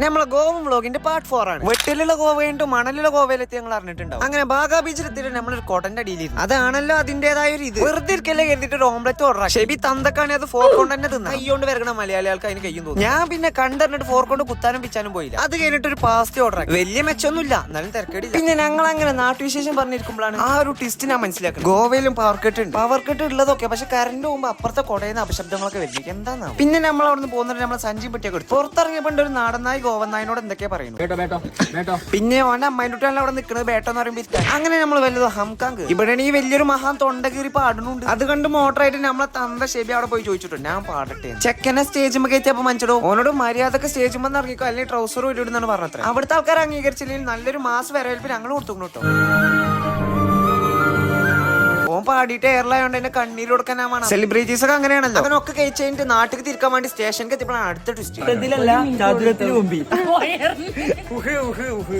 നമ്മളെ ഗോവ വ്ലോഗിന്റെ പാർട്ട് 4 ആണ്. വെട്ടിലുള്ള ഗോവയുണ്ട്, മണലുള്ള ഗോവയിലെത്തി ഞങ്ങൾ അറിഞ്ഞിട്ടുണ്ടാവും. അങ്ങനെ ബാഗാ ബീച്ചിലെത്തിയിട്ട് നമ്മളൊരു കോട്ടന്റെ അടിയിലിരുന്നു. അതാണല്ലോ അതിന്റേതായ ഒരു ഇത്. വെറുതെ ഇരിക്കല്ലേ കരുതിട്ട് ഒരു ഓംലെറ്റ് ഓർഡർ. ഷെബി തന്തക്കാണ് അത് ഫോർക്ക് കൊണ്ട് തന്നെ തിന്നാ. കൈകൊണ്ട് വരകണ മലയാളികൾക്ക് അതിന് കയ്യും തോന്നും. ഞാൻ പിന്നെ കണ്ടറിഞ്ഞിട്ട് ഫോർക്ക് കൊണ്ട് കുത്താനും പിച്ചാനും പോയില്ല. അത് കഴിഞ്ഞിട്ട് ഒരു പാസ്തി ഓർഡർ ആക്കി. വലിയ മെച്ചൊന്നുമില്ല, എന്നാലും തിരക്കേടില്ല. പിന്നെ ഞങ്ങൾ അങ്ങനെ നാട്ടുവിശേഷം പറഞ്ഞിരിക്കുമ്പോഴാണ് ആ ഒരു ട്വിസ്റ്റ് ഞാൻ മനസ്സിലാക്കുന്നത്. ഗോവയിലും പവർ കട്ട് ഉണ്ട്. പവർ കട്ട് ഉള്ളതൊക്കെ പക്ഷെ കറണ്ട് പോകുമ്പോൾ അപ്പുറത്തെ കൊടയുന്ന അപശബ്ദങ്ങളൊക്കെ വരുന്നത് എന്താണെന്ന്. പിന്നെ നമ്മൾ അവിടെ നിന്ന് പോകുന്നത് നമ്മളെ സഞ്ചി പെട്ടിയൊക്കെ എടുത്തു. പുറത്തിറങ്ങിയപ്പോൾ ഒരു നാടനായി ഗോവനായനോട് എന്തൊക്കെയാ പറയുന്നു. പിന്നെ ഓന്റെ അമ്മായിട്ടാണ് അവിടെ നിൽക്കുന്നത്. ബേട്ടോ എന്ന് പറയുമ്പോൾ അങ്ങനെ നമ്മൾ വലുത് ഹംകാങ്ക്. ഇവിടെ ഈ വലിയൊരു മഹാൻ തൊണ്ടകീറി പാടുന്നുണ്ട്. അത് കണ്ട് മോട്ടറായിട്ട് നമ്മളെ തന്ത ഷെബി അവിടെ പോയി ചോദിച്ചിട്ടുണ്ട്, ഞാൻ പാടട്ടെ. ചെക്കനെ സ്റ്റേജ് കയറ്റിയപ്പോ മനസ്സിലോ ഓനോട് മര്യാദക്ക് സ്റ്റേജ് ഇറങ്ങിക്കോ അല്ലെങ്കിൽ ട്രൗസർ ഇടുന്നാണ് പറഞ്ഞത്. അവിടുത്തെ ആൾക്കാർ അംഗീകരിച്ചില്ലെങ്കിൽ നല്ലൊരു മാസ് വരവേൽപ്പ് ഞങ്ങൾ കൊടുത്തു കേട്ടോ. ഓൻ പാടിയിട്ട് എയർലൈൻ എന്നെ കണ്ണീര് കൊടുക്കാനാണ്. സെലിബ്രിറ്റീസ് ഒക്കെ അങ്ങനെയാണല്ലോ. അങ്ങനൊക്കെ കഴിച്ച് കഴിഞ്ഞിട്ട് നാട്ടിൽ തിരിക്കാൻ വേണ്ടി സ്റ്റേഷനിൽ എത്തിയപ്പോഴാണ് അടുത്ത ട്വിസ്റ്റ്.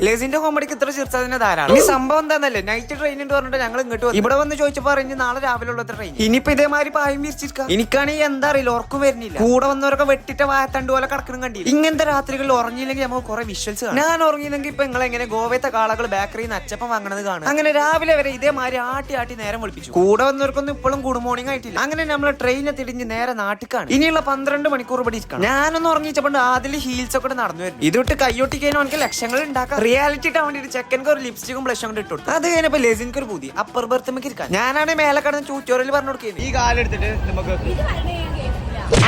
ലെസിന്റെ കോമഡിക്ക് ഇത്ര ചിരിച്ചതിന് ധാരാളം. ഈ സംഭവം എന്താന്നല്ലേ, നൈറ്റ് ട്രെയിൻ ഉണ്ട് പറഞ്ഞിട്ട് ഞങ്ങൾ ഇങ്ങോട്ട് വന്നു. ഇവിടെ വന്ന് ചോദിച്ചപ്പോ പറഞ്ഞ് നാളെ രാവിലെ ഉള്ള ട്രെയിൻ. ഇനിയിപ്പോ ഇതേമാതിരി പായം വിരിച്ചിരിക്കാം. എനിക്കാണെങ്കിൽ എന്താ അറിയില്ല, ഉറക്കം വരുന്നില്ല. കൂടെ വന്നവരൊക്കെ വെട്ടിട്ട് വായത്തണ്ട് പോലെ കിടക്കണം കണ്ടില്ല. ഇങ്ങനത്തെ രാത്രികളിൽ ഉറങ്ങിയില്ലെങ്കിൽ നമുക്ക് കുറെ വിഷ്വൽസ് കാണാം. ഞാൻ ഉറങ്ങിയില്ലെങ്കിൽ ഇപ്പൊ നിങ്ങൾ എങ്ങനെ ഗോവത്തെ കാളകൾ ബേക്കറിയിൽ നിന്ന് അച്ചപ്പം വാങ്ങണത് കാണാം. അങ്ങനെ രാവിലെ വരെ ഇതേമാതിരി ആട്ടി നേരം വിളിപ്പിച്ചു. കൂടെ വന്നവർക്കൊന്നും ഇപ്പോഴും ഗുഡ് മോർണിംഗ് ആയിട്ടില്ല. അങ്ങനെ നമ്മളെ ട്രെയിനെ തിരിഞ്ഞ് നേരെ നാട്ടിക്കാണ്. ഇനിയുള്ള 12 മണിക്കൂർ ഇവിടെ ഇരിക്കണം. ഞാനൊന്ന് ഉറങ്ങിച്ചപ്പോൾ അതിൽ ഹീൽസ് ഒക്കെ നടന്നു വരും. ഇതിട്ട് കയ്യൊട്ടിക്കാൻ അവർക്ക് ലക്ഷങ്ങൾ ഉണ്ടാക്കാം. റിയാലിറ്റി ഇട്ടാൻ വേണ്ടിട്ട് ചെക്കൻക്ക് ഒരു ലിപ്സ്റ്റിക്കും ബ്ലഷും കൊണ്ട് ഇട്ടു. അത് കഴിഞ്ഞപ്പോ ലെസിൻക്ക് ഒരു പുതിയ അപ്പർ ബർത്ത് ഇരിക്കാൻ. ഞാനാണ് മേലെ കടന്ന് ട്യൂട്ടോറിയൽ പറഞ്ഞു കൊടുക്കുന്നത്. ഈ കാലെടുത്തിട്ട് നമുക്ക്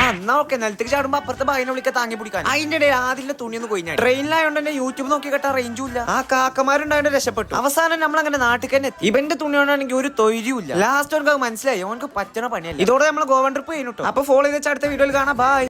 എന്നാ ഓക്കെ നിലത്തേക്ക് ചാടുമ്പോ അപ്പുറത്തെ ഭായിനെ വിളിക്കാൻ താങ്ങി പിടിക്കാൻ. അതിന്റെ ഇടയിൽ ആദ്യം തുണിയൊന്ന് കൊയിഞ്ഞാൽ. ട്രെയിനിലായോണ്ട് തന്നെ യൂട്യൂബ് നോക്കി കേട്ടാ റേഞ്ചും ഇല്ല. ആ കാക്കമാരുണ്ടായോണ്ട് രക്ഷപ്പെട്ടു. അവസാനം നമ്മൾ അങ്ങനെ നാട്ടിൽ തന്നെ എത്തി. ഇവന്റെ തുണി കൊണ്ടാണെങ്കിൽ ഒരു തൊഴിലും ഇല്ല. ലാസ്റ്റ് അവർക്ക് മനസ്സിലായി ഓനക്ക് പറ്റണ പണിയല്ല. ഇതോടെ നമ്മൾ ഗോവൻ ട്രിപ്പ് കഴിഞ്ഞിട്ടു. അപ്പൊ ഫോളോ ചെയ്ത് അടുത്ത വീഡിയോയിൽ കാണാം. ബൈ.